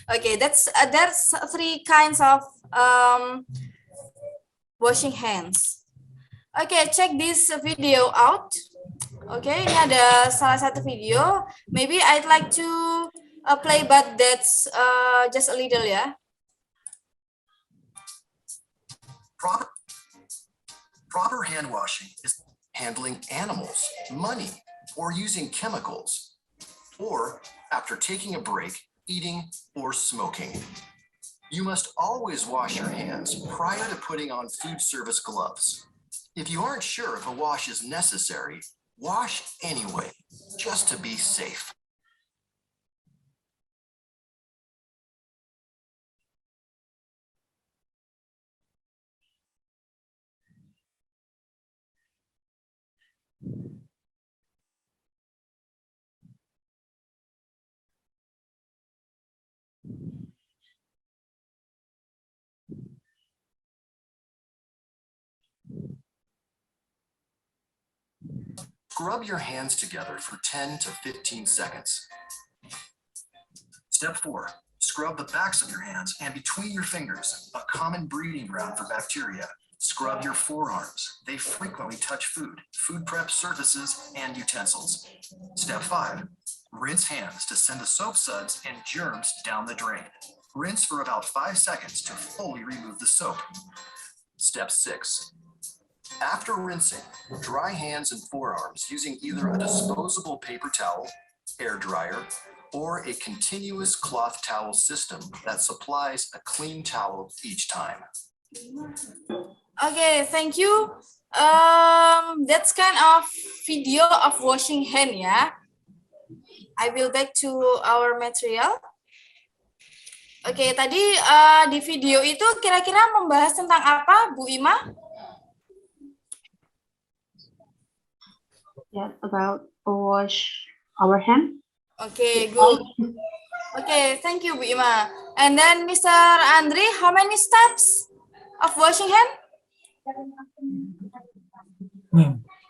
Okay, there's three kinds of washing hands. Okay, check this video out. Okay, ini ada salah satu video. Maybe I'd like to play, but that's just a little ya. Proper hand washing is handling animals, money, or using chemicals, or after taking a break, eating or smoking. You must always wash your hands prior to putting on food service gloves. If you aren't sure if a wash is necessary, wash anyway, just to be safe. Scrub your hands together for 10 to 15 seconds. Step 4. Scrub the backs of your hands and between your fingers, a common breeding ground for bacteria. Scrub your forearms. They frequently touch food prep surfaces, and utensils. Step 5. Rinse hands to send the soap suds and germs down the drain. Rinse for about 5 seconds to fully remove the soap. Step 6. After rinsing, dry hands and forearms using either a disposable paper towel, air dryer, or a continuous cloth towel system that supplies a clean towel each time. Okay, thank you. That's kind of video of washing hand ya. I will back to our material. Oke, tadi di video itu kira-kira membahas tentang apa, Bu Ima? Yeah, about wash our hand. Okay, good. Okay, thank you, Bu Ima. And then Mr. Andri, how many steps of washing hand?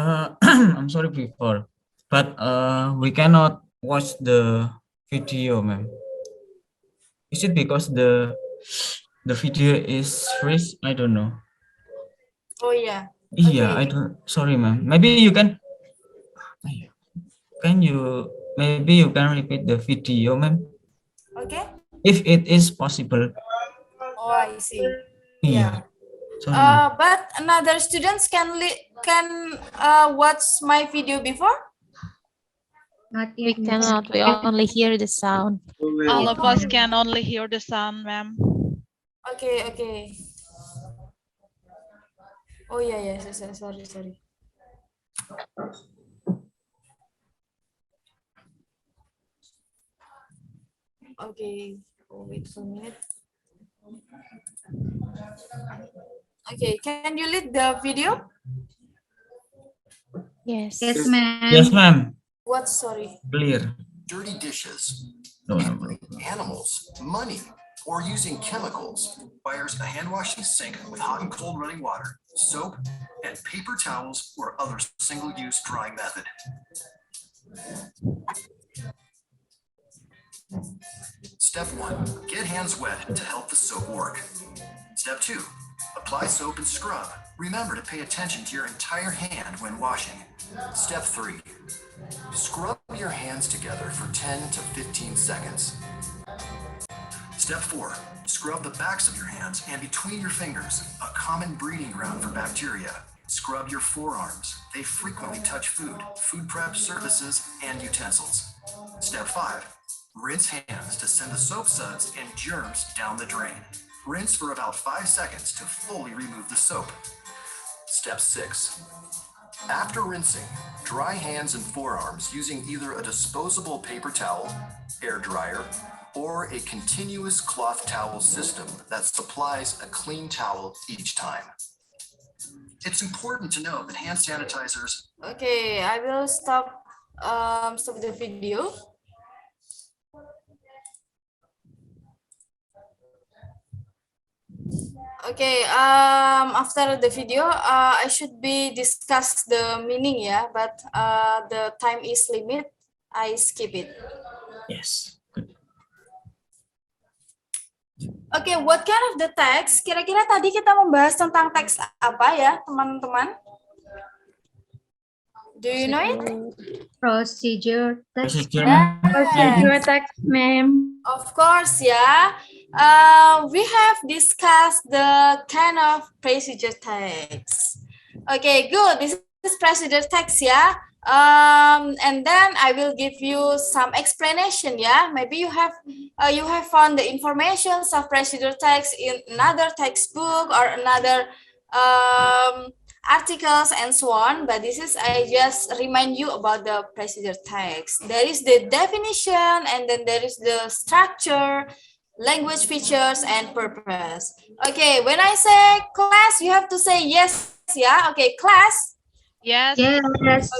I'm sorry before, but we cannot watch the video, ma'am. Is it because the video is freeze? I don't know. Oh yeah. Yeah, Okay. I don't. Sorry, ma'am. Maybe you can. Maybe you can repeat the video, ma'am? Okay. If it is possible. Oh, I see. Yeah. But another students can watch my video before? We cannot. We only hear the sound. All of us can only hear the sound, ma'am. Okay, okay. Oh yeah, sorry. Okay, wait for a minute. Okay, can you lead the video? Yes. Yes, ma'am. Yes, ma'am. What? Sorry. Clear. Dirty dishes, No. animals, money, or using chemicals requires a hand washing sink with hot and cold running water, soap, and paper towels or other single-use drying method. Step 1. Get hands wet to help the soap work. Step 2. Apply soap and scrub. Remember to pay attention to your entire hand when washing. Step 3. Scrub your hands together for 10 to 15 seconds. Step 4. Scrub the backs of your hands and between your fingers, a common breeding ground for bacteria. Scrub your forearms. They frequently touch food prep surfaces, and utensils. Step 5. Rinse hands to send the soap suds and germs down the drain. Rinse for about 5 seconds to fully remove the soap. Step 6. After rinsing, dry hands and forearms using either a disposable paper towel, air dryer, or a continuous cloth towel system that supplies a clean towel each time. It's important to know that hand sanitizers. Okay, I will stop the video. Okay, after the video, I should be discuss the meaning, yeah, but the time is limit. I skip it. Yes. Good. Oke, what kind of the text? Kira-kira tadi kita membahas tentang teks apa ya, teman-teman? Do you know it? Procedure text. Procedure, Yeah. Procedure text, ma'am. Of course, yeah. We have discussed the kind of procedure text. Okay, good. This is procedure text, yeah. And then I will give you some explanation, yeah. Maybe you have found the informations of procedure text in another textbook or another articles and so on, but this is I just remind you about the procedure text. There is the definition, and then there is the structure, language features, and purpose. Okay, when I say class, you have to say yes, yeah. Okay, class. Yes. Yes.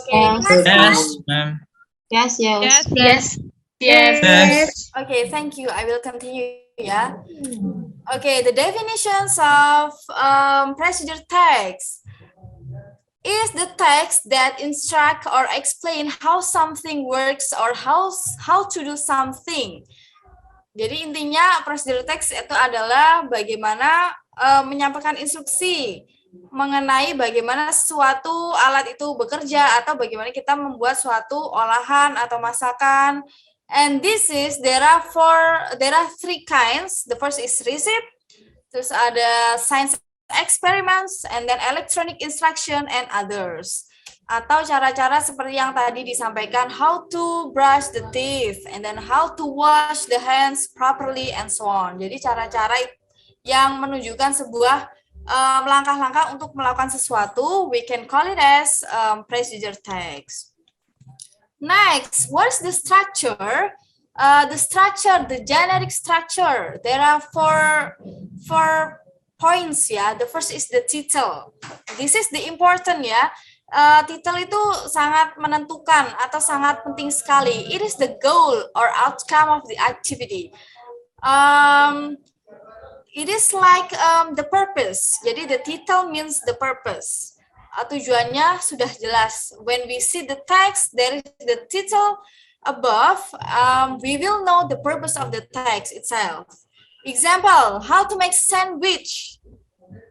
Okay, class. yes, ma'am. Yes. Yes. Yes. Okay, thank you. I will continue, yeah. Okay, the definitions of procedure text is the text that instruct or explain how something works or how to do something. Jadi intinya prosedur text itu adalah bagaimana menyampaikan instruksi mengenai bagaimana suatu alat itu bekerja atau bagaimana kita membuat suatu olahan atau masakan. And there are three kinds. The first is recipe, terus ada science experiments, and then electronic instruction and others. Atau cara-cara seperti yang tadi disampaikan, how to brush the teeth, and then how to wash the hands properly, and so on. Jadi cara-cara yang menunjukkan sebuah langkah-langkah untuk melakukan sesuatu, we can call it as procedure text. Next, what's the structure? The generic structure. There are four points ya. The first is the title. This is the important ya. Title itu sangat menentukan atau sangat penting sekali. It is the goal or outcome of the activity. It is like the purpose. Jadi the title means the purpose. Tujuannya sudah jelas. When we see the text, there is the title above. We will know the purpose of the text itself. Example, how to make sandwich.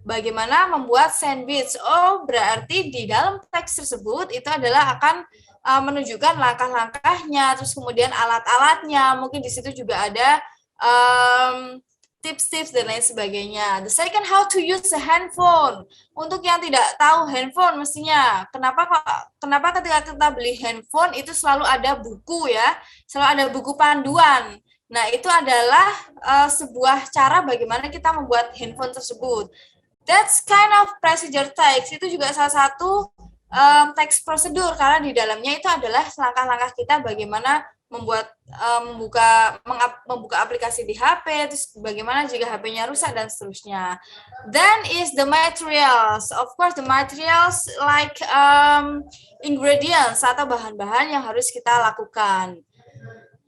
Bagaimana membuat sandwich? Oh, berarti di dalam teks tersebut itu adalah akan menunjukkan langkah-langkahnya, terus kemudian alat-alatnya. Mungkin di situ juga ada tips-tips dan lain sebagainya. The second, how to use a handphone. Untuk yang tidak tahu handphone mestinya, kenapa ketika kita beli handphone itu selalu ada buku ya, selalu ada buku panduan. Nah, itu adalah sebuah cara bagaimana kita membuat handphone tersebut. That's kind of procedure text. Itu juga salah satu teks prosedur, karena di dalamnya itu adalah langkah-langkah kita bagaimana membuka aplikasi di HP, terus bagaimana jika HP-nya rusak dan seterusnya. Then is the materials. Of course, the materials like ingredients atau bahan-bahan yang harus kita lakukan.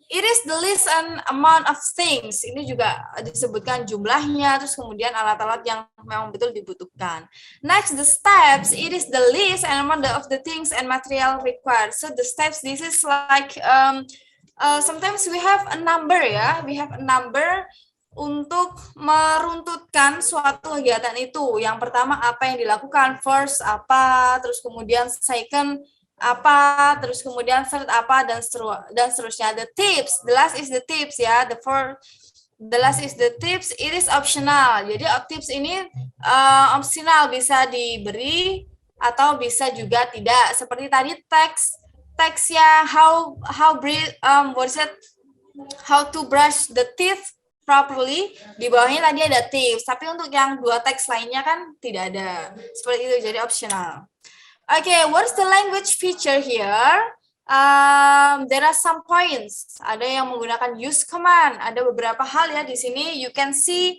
It is the list and amount of things. Ini juga disebutkan jumlahnya, terus kemudian alat-alat yang memang betul dibutuhkan. Next, the steps. It is the list and amount of the things and material required. So the steps, this is like sometimes we have a number ya. We have a number untuk meruntutkan suatu kegiatan itu. Yang pertama apa yang dilakukan, first apa, terus kemudian second apa, terus kemudian third apa, dan seterusnya. The tips, the last is the tips ya. The last is the tips. It is optional. Jadi tips ini optional, bisa diberi atau bisa juga tidak. Seperti tadi teks ya, how to brush the teeth properly. Di bawahnya tadi ada tips. Tapi untuk yang dua teks lainnya kan tidak ada. Seperti itu, jadi optional. Okay, what's the language feature here? There are some points. Ada yang menggunakan use command. Ada beberapa hal ya di sini. You can see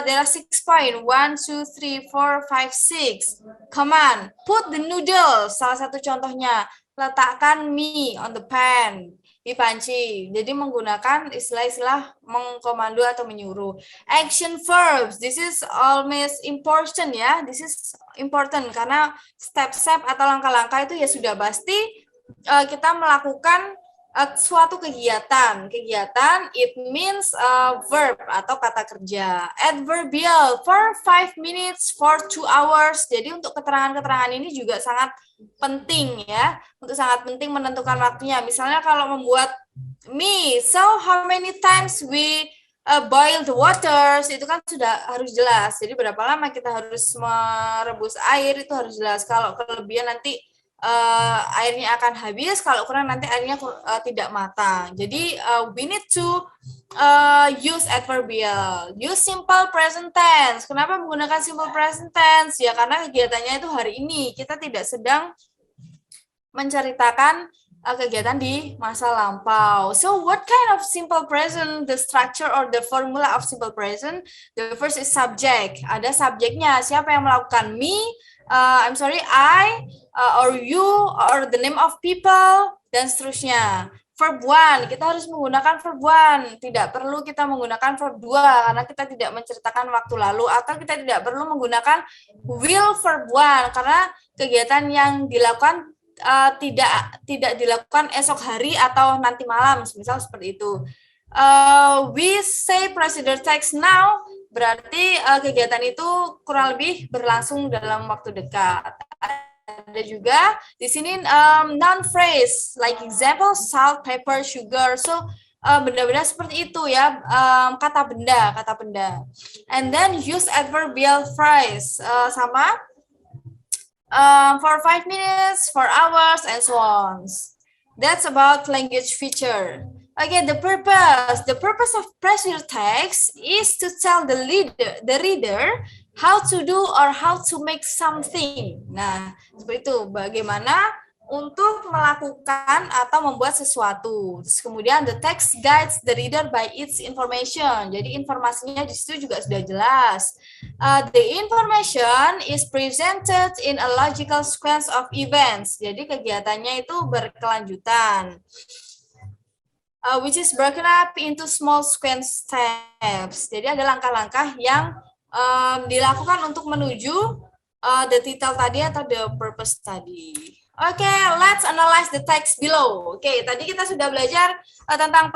there are 6 points. 1, 2, 3, 4, 5, 6. Command. Put the noodles. Salah satu contohnya. Letakkan mie on the pan. Di panci. Jadi menggunakan istilah-istilah mengkomando atau menyuruh. Action verbs. This is always important ya. This is important karena step-step atau langkah-langkah itu ya sudah pasti kita melakukan suatu kegiatan. Kegiatan it means verb atau kata kerja. Adverbial for 5 minutes, for 2 hours. Jadi untuk keterangan-keterangan ini juga sangat penting ya. Untuk sangat penting menentukan waktunya. Misalnya kalau membuat mie, so how many times we boil the waters, itu kan sudah harus jelas. Jadi berapa lama kita harus merebus air itu harus jelas. Kalau kelebihan nanti airnya akan habis, kalau kurang nanti airnya tidak matang. Jadi we need to use adverbial. Use simple present tense. Kenapa menggunakan simple present tense? Ya karena kegiatannya itu hari ini. Kita tidak sedang menceritakan kegiatan di masa lampau. So what kind of simple present, the structure or the formula of simple present? The first is subject. Ada subjeknya. Siapa yang melakukan? Me, I, or you, or the name of people, dan seterusnya. Verb 1, kita harus menggunakan verb 1. Tidak perlu kita menggunakan verb 2 karena kita tidak menceritakan waktu lalu, atau kita tidak perlu menggunakan will verb 1 karena kegiatan yang dilakukan tidak dilakukan esok hari atau nanti malam, misal seperti itu. We say procedure text now, berarti kegiatan itu kurang lebih berlangsung dalam waktu dekat. Ada juga di sini noun phrase, like example salt, pepper, sugar. So benda-benda seperti itu ya, kata benda. And then use adverbial phrase sama for 5 minutes, 4 hours, and so on. That's about language feature. Okay, the purpose of procedure text is to tell the reader how to do or how to make something. Nah, seperti itu. Bagaimana untuk melakukan atau membuat sesuatu. Terus kemudian the text guides the reader by its information. Jadi informasinya di situ juga sudah jelas. The information is presented in a logical sequence of events. Jadi kegiatannya itu berkelanjutan. Which is broken up into small sequence steps. Jadi ada langkah-langkah yang dilakukan untuk menuju the title tadi atau the purpose tadi. Oke, let's analyze the text below. Oke, tadi kita sudah belajar tentang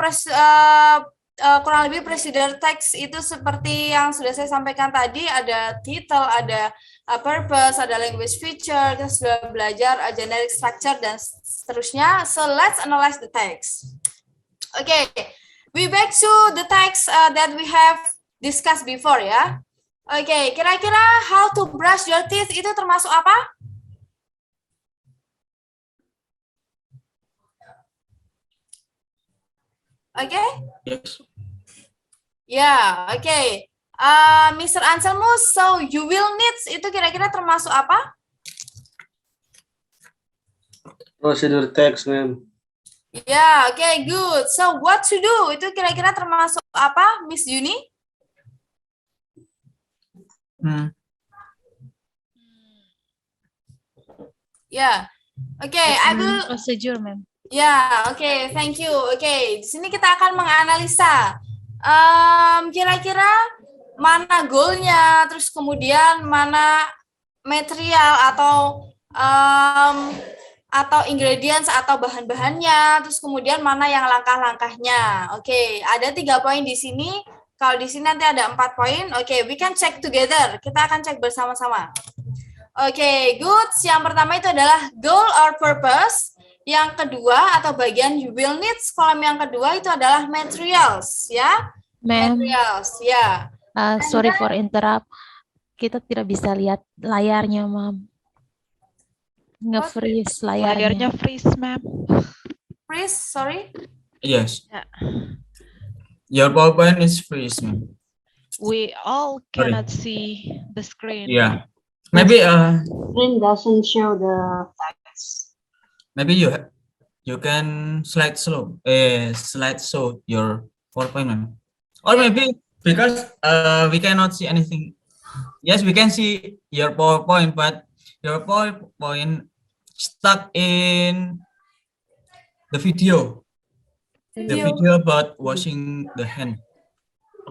kurang lebih procedure text itu seperti yang sudah saya sampaikan tadi, ada title, ada purpose, ada language feature, kita sudah belajar generic structure dan seterusnya. So let's analyze the text. Oke, we back to the text that we have discussed before ya. Oke, kira-kira how to brush your teeth itu termasuk apa? Oke? Yes. Ya, oke. Mr. Anselmus, so you will need itu kira-kira termasuk apa? Procedure text, ma'am. Ya, oke, good. So what to do itu kira-kira termasuk apa, Miss Yuni? Ya, oke. I will. Procedure, ma'am. Ya, oke, thank you. Oke, di sini kita akan menganalisa kira-kira mana goalnya, terus kemudian mana material atau ingredients atau bahan-bahannya, terus kemudian mana yang langkah-langkahnya. Oke, ada 3 poin di sini. Kalau di sini nanti ada 4 poin. Oke, we can check together. Kita akan cek bersama-sama. Oke, good. Yang pertama itu adalah goal or purpose. Yang kedua atau bagian you will need, kolom yang kedua itu adalah materials, ya. Materials, ya. Sorry for interrupt. Kita tidak bisa lihat layarnya, Ma'am. Nge-freeze Layarnya layarnya. freeze, ma'am. Freeze, sorry. Yes. Yeah. Your PowerPoint is freeze, ma'am. We all Sorry. cannot see the screen. Yeah. Maybe Screen doesn't show the text. maybe you can slide show your PowerPoint, ma'am. Or maybe because we cannot see anything. Yes, we can see your PowerPoint, but your PowerPoint stuck in the video. The video about washing the hand.